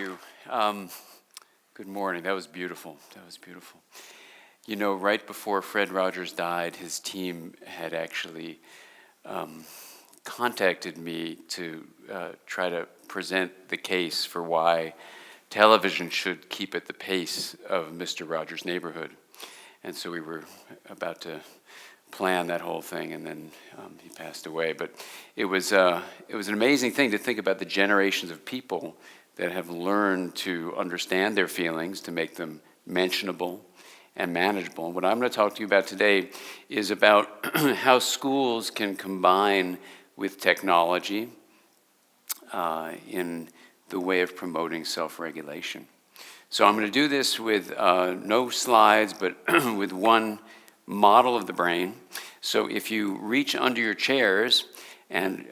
you. Good morning. That was beautiful. That was beautiful. You know, right before Fred Rogers died, his team had actually contacted me to try to present the case for why television should keep at the pace of Mr. Rogers' Neighborhood. And so we were about to plan that whole thing, and then he passed away. But it was an amazing thing to think about the generations of people that have learned to understand their feelings, to make them mentionable and manageable. And what I'm going to talk to you about today is about how schools can combine with technology in the way of promoting self-regulation. So I'm going to do this with no slides, but with one model of the brain. So if you reach under your chairs, and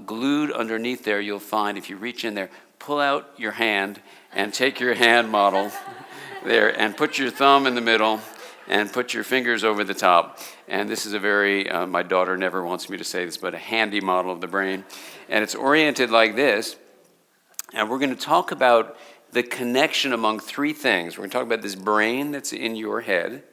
glued underneath there, you'll find, if you reach in there, pull out your hand and take your hand model there and put your thumb in the middle and put your fingers over the top. And this is a very, my daughter never wants me to say this, but a handy model of the brain. And it's oriented like this. And we're going to talk about the connection among three things. We're going to talk about this brain that's in your head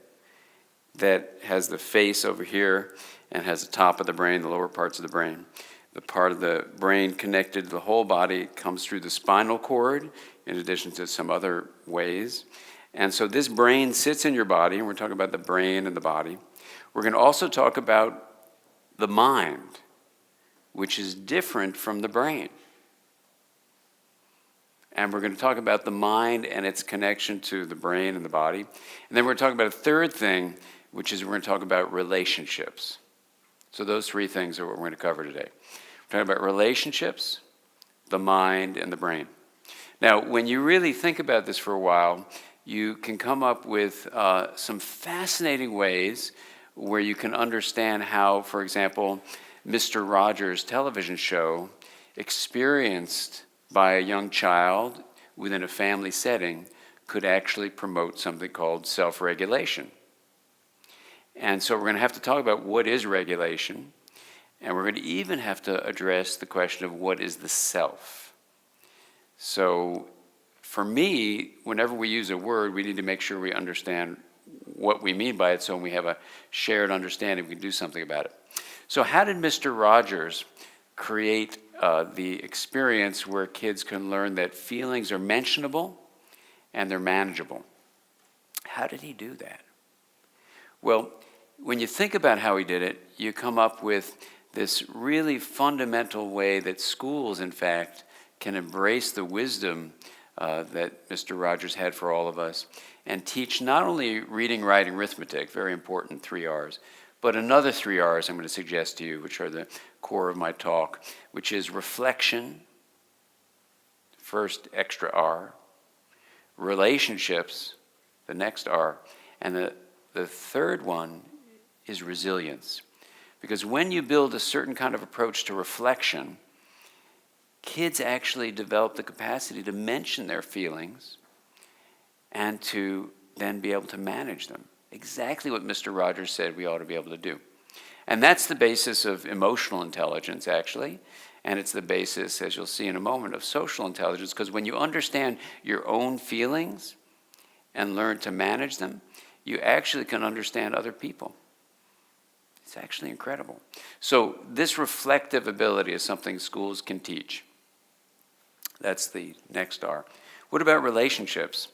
that has the face over here and has the top of the brain, the lower parts of the brain. The part of the brain connected to the whole body comes through the spinal cord, in addition to some other ways. And so this brain sits in your body, and we're talking about the brain and the body. We're going to also talk about the mind, which is different from the brain. And we're going to talk about the mind and its connection to the brain and the body. And then we're going to talk about a third thing, which is we're going to talk about relationships. So those three things are what we're going to cover today. We're talking about relationships, the mind, and the brain. Now, when you really think about this for a while, you can come up with some fascinating ways where you can understand how, for example, Mr. Rogers' television show, experienced by a young child within a family setting, could actually promote something called self-regulation. And so we're going to have to talk about what is regulation, and we're going to even have to address the question of what is the self. So for me, whenever we use a word, we need to make sure we understand what we mean by it, so when we have a shared understanding, we can do something about it. So how did Mr. Rogers create the experience where kids can learn that feelings are mentionable and they're manageable? How did he do that? Well, when you think about how he did it, you come up with this really fundamental way that schools, in fact, can embrace the wisdom that Mr. Rogers had for all of us and teach not only reading, writing, arithmetic, very important 3 R's, but another 3 R's I'm going to suggest to you, which are the core of my talk, which is reflection, first extra R, relationships, the next R, and the third one is resilience. Because when you build a certain kind of approach to reflection, kids actually develop the capacity to mention their feelings and to then be able to manage them. Exactly what Mr. Rogers said we ought to be able to do. And that's the basis of emotional intelligence, actually. And it's the basis, as you'll see in a moment, of social intelligence, because when you understand your own feelings and learn to manage them, you actually can understand other people. It's actually incredible. So this reflective ability is something schools can teach. That's the next R. What about relationships?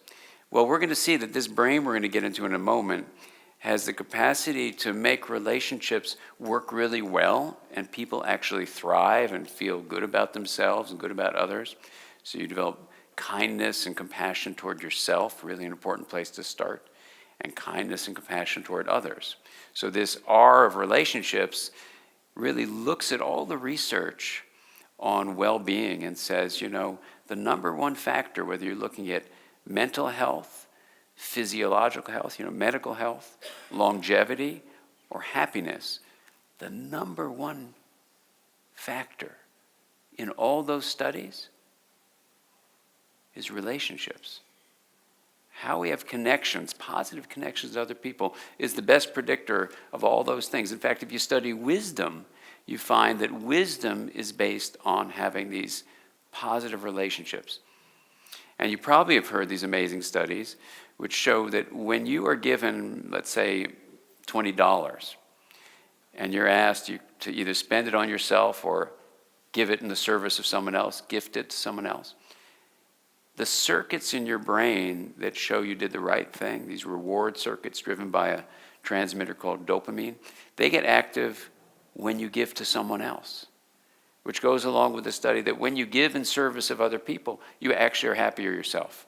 Well, we're going to see that this brain we're going to get into in a moment has the capacity to make relationships work really well, and people actually thrive and feel good about themselves and good about others. So you develop kindness and compassion toward yourself, really an important place to start, and kindness and compassion toward others. So this R of relationships really looks at all the research on well-being and says, you know, the number one factor, whether you're looking at mental health, physiological health, medical health, longevity, or happiness, the number one factor in all those studies is relationships. How we have connections, positive connections with other people, is the best predictor of all those things. In fact, if you study wisdom, you find that wisdom is based on having these positive relationships. And you probably have heard these amazing studies which show that when you are given, let's say, $20, and you're asked to either spend it on yourself or give it in the service of someone else, gift it to someone else, the circuits in your brain that show you did the right thing, these reward circuits driven by a transmitter called dopamine, they get active when you give to someone else, which goes along with the study that when you give in service of other people, you actually are happier yourself.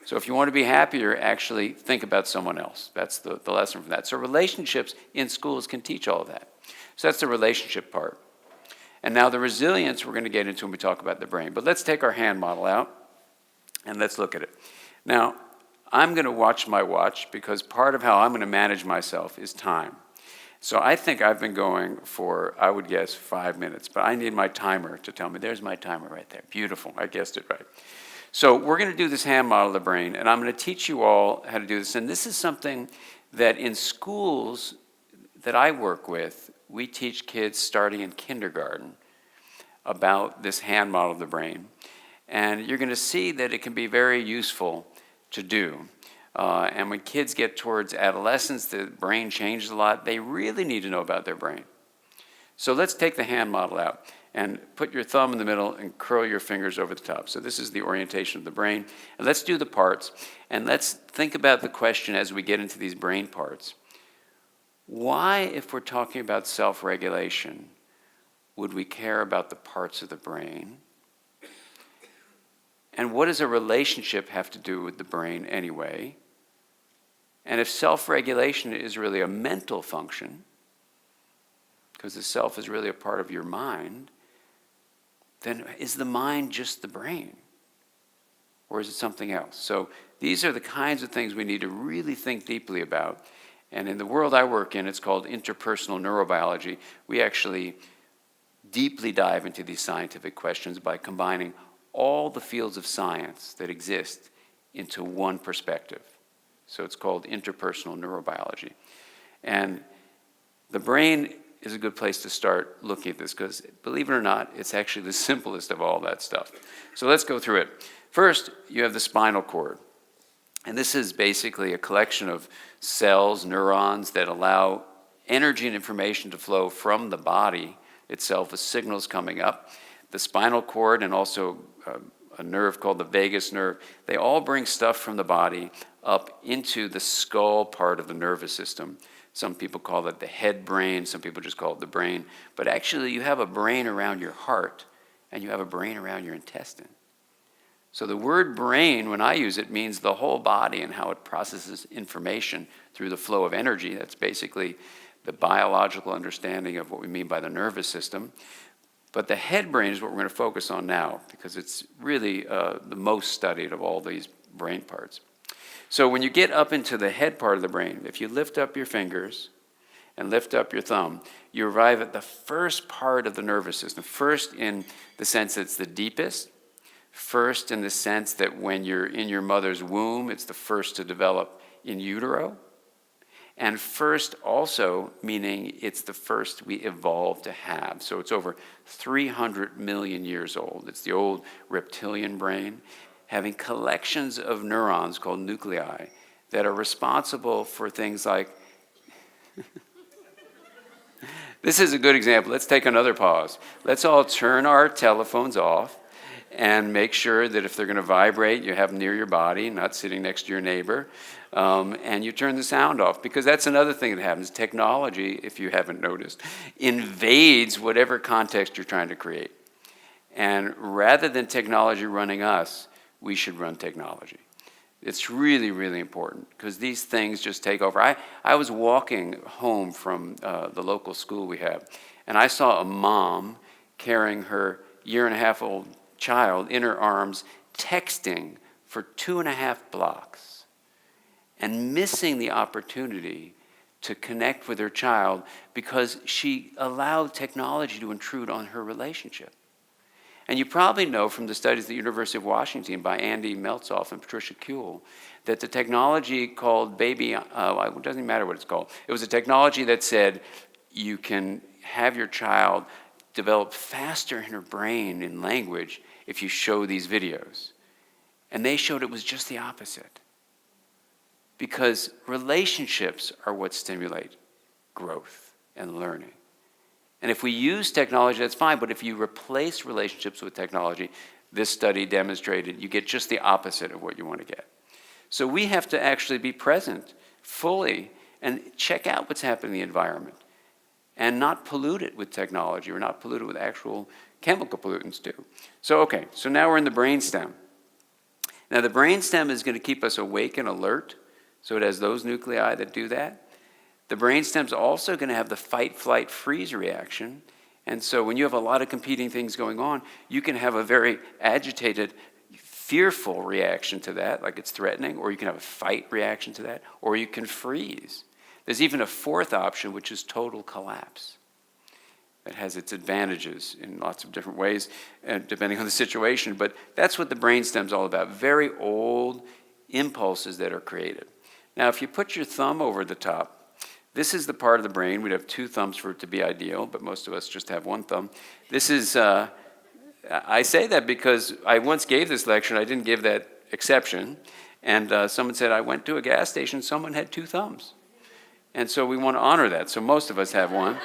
So if you want to be happier, actually think about someone else. That's the lesson from that. So relationships in schools can teach all of that. So that's the relationship part. And now the resilience we're going to get into when we talk about the brain. But let's take our hand model out and let's look at it. Now, I'm going to watch my watch because part of how I'm going to manage myself is time. So I think I've been going for, I would guess, 5 minutes, but I need my timer to tell me. There's my timer right there. Beautiful. I guessed it right. So we're going to do this hand model of the brain, and I'm going to teach you all how to do this. And this is something that in schools that I work with, we teach kids starting in kindergarten about this hand model of the brain. And you're going to see that it can be very useful to do. And when kids get towards adolescence, the brain changes a lot. They really need to know about their brain. So let's take the hand model out and put your thumb in the middle and curl your fingers over the top. So this is the orientation of the brain. And let's do the parts. And let's think about the question as we get into these brain parts. Why, if we're talking about self-regulation, would we care about the parts of the brain? And what does a relationship have to do with the brain anyway? And if self-regulation is really a mental function, because the self is really a part of your mind, then is the mind just the brain? Or is it something else? So these are the kinds of things we need to really think deeply about. And in the world I work in, it's called interpersonal neurobiology. We actually deeply dive into these scientific questions by combining all the fields of science that exist into one perspective. So it's called interpersonal neurobiology. And the brain is a good place to start looking at this because, believe it or not, it's actually the simplest of all that stuff. So let's go through it. First, you have the spinal cord. And this is basically a collection of cells, neurons, that allow energy and information to flow from the body itself with signals coming up. The spinal cord and also a nerve called the vagus nerve, they all bring stuff from the body up into the skull part of the nervous system. Some people call it the head brain, some people just call it the brain. But actually you have a brain around your heart and you have a brain around your intestine. So the word brain, when I use it, means the whole body and how it processes information through the flow of energy. That's basically the biological understanding of what we mean by the nervous system. But the head brain is what we're going to focus on now because it's really the most studied of all these brain parts. So when you get up into the head part of the brain, if you lift up your fingers and lift up your thumb, you arrive at the first part of the nervous system. First in the sense that it's the deepest. First in the sense that when you're in your mother's womb, it's the first to develop in utero. And first also meaning it's the first we evolved to have. So it's over 300 million years old. It's the old reptilian brain having collections of neurons called nuclei that are responsible for things like... This is a good example. Let's take another pause. Let's all turn our telephones off and make sure that if they're going to vibrate, you have them near your body, not sitting next to your neighbor. And you turn the sound off, because that's another thing that happens. Technology, if you haven't noticed, invades whatever context you're trying to create. And rather than technology running us, we should run technology. It's really, really important, because these things just take over. I was walking home from the local school we have, and I saw a mom carrying her 1.5-year-old child in her arms, texting for 2.5 blocks, and missing the opportunity to connect with her child because she allowed technology to intrude on her relationship. And you probably know from the studies at the University of Washington by Andy Meltzoff and Patricia Kuehl that the technology called Baby, it doesn't even matter what it's called. It was a technology that said you can have your child develop faster in her brain in language if you show these videos. And they showed it was just the opposite. Because relationships are what stimulate growth and learning. And if we use technology, that's fine, but if you replace relationships with technology, this study demonstrated you get just the opposite of what you want to get. So we have to actually be present fully and check out what's happening in the environment and not pollute it with technology or not pollute it with actual chemical pollutants too. So now we're in the brainstem. Now the brainstem is going to keep us awake and alert, so it has those nuclei that do that. The brainstem's also going to have the fight, flight, freeze reaction. And so when you have a lot of competing things going on, you can have a very agitated, fearful reaction to that, like it's threatening, or you can have a fight reaction to that, or you can freeze. There's even a fourth option, which is total collapse. That has its advantages in lots of different ways, depending on the situation. But that's what the brainstem's all about, very old impulses that are created. Now, if you put your thumb over the top, this is the part of the brain. We'd have two thumbs for it to be ideal, but most of us just have one thumb. This is, I say that because I once gave this lecture, and I didn't give that exception. And someone said, I went to a gas station, someone had two thumbs. And so we want to honor that. So most of us have one.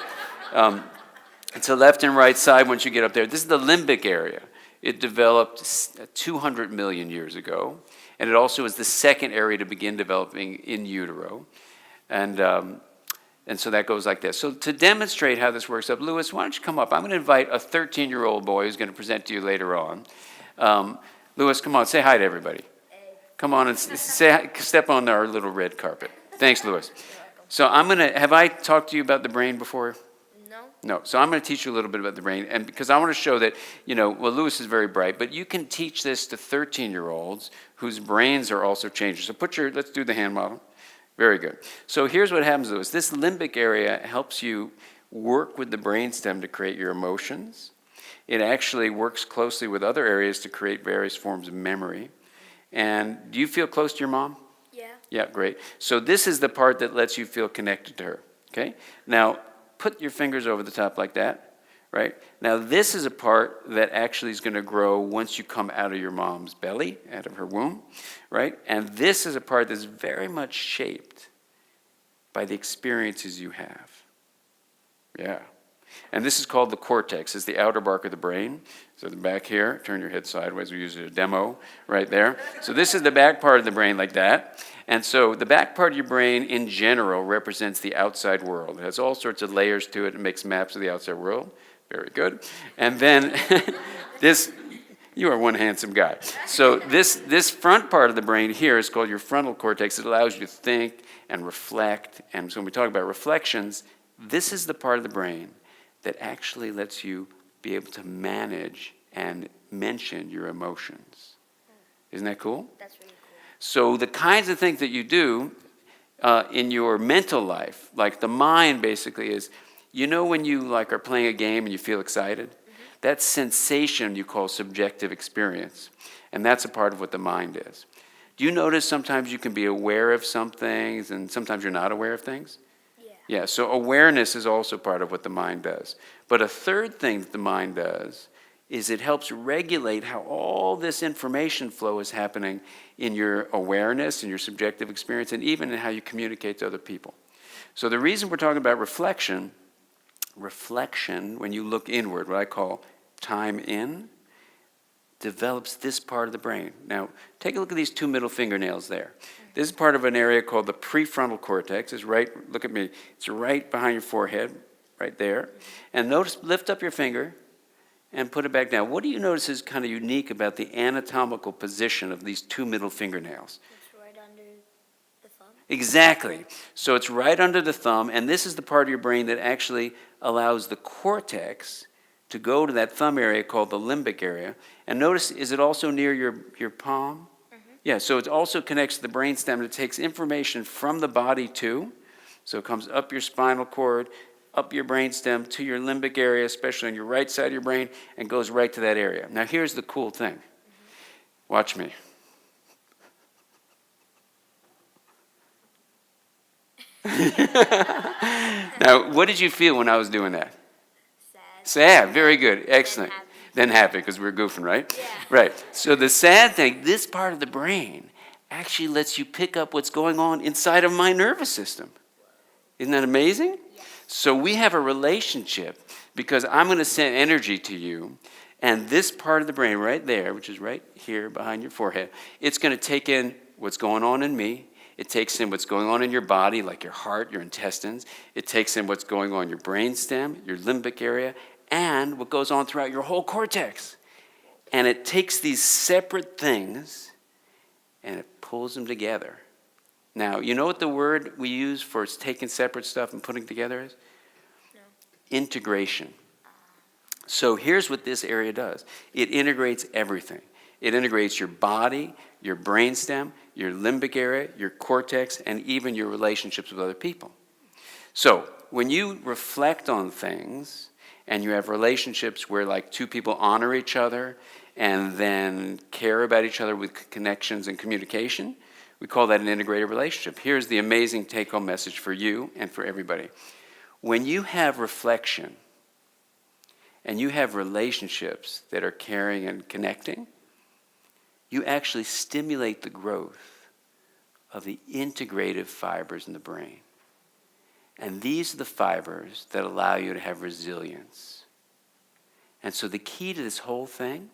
It's the left and right side once you get up there. This is the limbic area. It developed 200 million years ago. And it also is the second area to begin developing in utero. And so that goes like this. So to demonstrate how this works up, Lewis, why don't you come up? I'm going to invite a 13-year-old boy who's going to present to you later on. Lewis, come on, say hi to everybody. Come on and say hi, step on our little red carpet. Thanks, Lewis. So have I talked to you about the brain before? No. So I'm going to teach you a little bit about the brain, and because I want to show that, Lewis is very bright, but you can teach this to 13-year-olds whose brains are also changing. So let's do the hand model. Very good. So here's what happens, Lewis. This limbic area helps you work with the brainstem to create your emotions. It actually works closely with other areas to create various forms of memory. And do you feel close to your mom? Yeah. Yeah, great. So this is the part that lets you feel connected to her. Okay? Now, put your fingers over the top like that, right? Now, this is a part that actually is going to grow once you come out of your mom's belly, out of her womb, right? And this is a part that's very much shaped by the experiences you have. Yeah. And this is called the cortex. It's the outer bark of the brain. So the back here, turn your head sideways. We use a demo right there. So this is the back part of the brain like that. And so the back part of your brain in general represents the outside world. It has all sorts of layers to it. It makes maps of the outside world. Very good. And then you are one handsome guy. So this front part of the brain here is called your frontal cortex. It allows you to think and reflect. And so when we talk about reflections, this is the part of the brain that actually lets you be able to manage and mention your emotions. Isn't that cool? That's really cool. So the kinds of things that you do in your mental life, like the mind basically is, when you are playing a game and you feel excited? Mm-hmm. That sensation you call subjective experience. And that's a part of what the mind is. Do you notice sometimes you can be aware of some things and sometimes you're not aware of things? Yeah, so awareness is also part of what the mind does. But a third thing that the mind does is it helps regulate how all this information flow is happening in your awareness, in your subjective experience, and even in how you communicate to other people. So the reason we're talking about reflection, when you look inward, what I call time in, develops this part of the brain. Now, take a look at these two middle fingernails there. This is part of an area called the prefrontal cortex. Look at me. It's right behind your forehead, right there. And notice, lift up your finger and put it back down. What do you notice is kind of unique about the anatomical position of these two middle fingernails? It's right under the thumb. Exactly. So it's right under the thumb, and this is the part of your brain that actually allows the cortex to go to that thumb area called the limbic area. And notice, is it also near your palm? Yeah, so it also connects to the brainstem. It takes information from the body too. So it comes up your spinal cord, up your brainstem, to your limbic area, especially on your right side of your brain, and goes right to that area. Now here's the cool thing. Watch me. Now, what did you feel when I was doing that? Sad. Sad, very good, excellent. than happy because we're goofing, right? Yeah. Right. So the sad thing, this part of the brain actually lets you pick up what's going on inside of my nervous system. Isn't that amazing? Yes. So we have a relationship because I'm going to send energy to you, and this part of the brain right there, which is right here behind your forehead, it's going to take in what's going on in me. It takes in what's going on in your body, like your heart, your intestines. It takes in what's going on in your brainstem, your limbic area, and what goes on throughout your whole cortex. And it takes these separate things and it pulls them together. Now, you know what the word we use for taking separate stuff and putting together is? No. Integration. So here's what this area does. It integrates everything. It integrates your body, your brainstem, your limbic area, your cortex, and even your relationships with other people. So when you reflect on things and you have relationships where like two people honor each other and then care about each other with connections and communication, we call that an integrated relationship. Here's the amazing take-home message for you and for everybody. When you have reflection and you have relationships that are caring and connecting, you actually stimulate the growth of the integrative fibers in the brain. And these are the fibers that allow you to have resilience. And so the key to this whole thing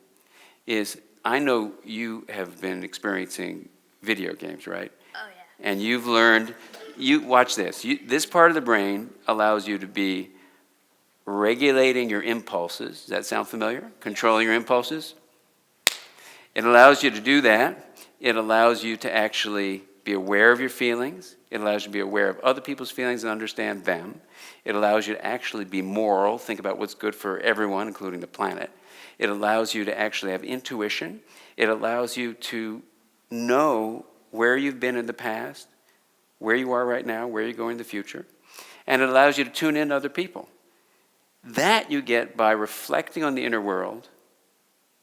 is, I know you have been experiencing video games, right? Oh, yeah. And you've learned, watch this, this part of the brain allows you to be regulating your impulses. Does that sound familiar? Controlling your impulses? It allows you to do that. It allows you to actually be aware of your feelings. It allows you to be aware of other people's feelings and understand them. It allows you to actually be moral, think about what's good for everyone, including the planet. It allows you to actually have intuition. It allows you to know where you've been in the past, where you are right now, where you're going in the future. And it allows you to tune in to other people. That you get by reflecting on the inner world,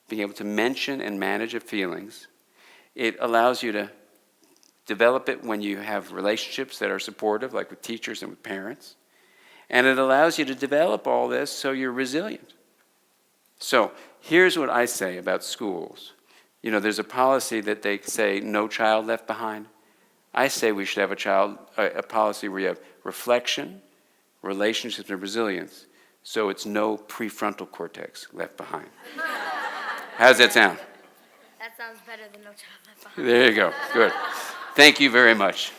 being able to mention and manage your feelings. It allows you to develop it when you have relationships that are supportive, like with teachers and with parents. And it allows you to develop all this so you're resilient. So here's what I say about schools. You know, there's a policy that they say no child left behind. I say we should have a policy where you have reflection, relationships, and resilience. So it's no prefrontal cortex left behind. How does that sound? That sounds better than no child left behind. There you go. Good. Thank you very much.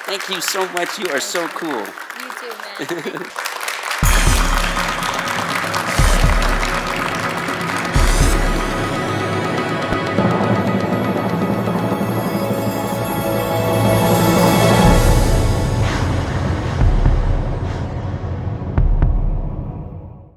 Thank you so much. You are so cool. You too, man.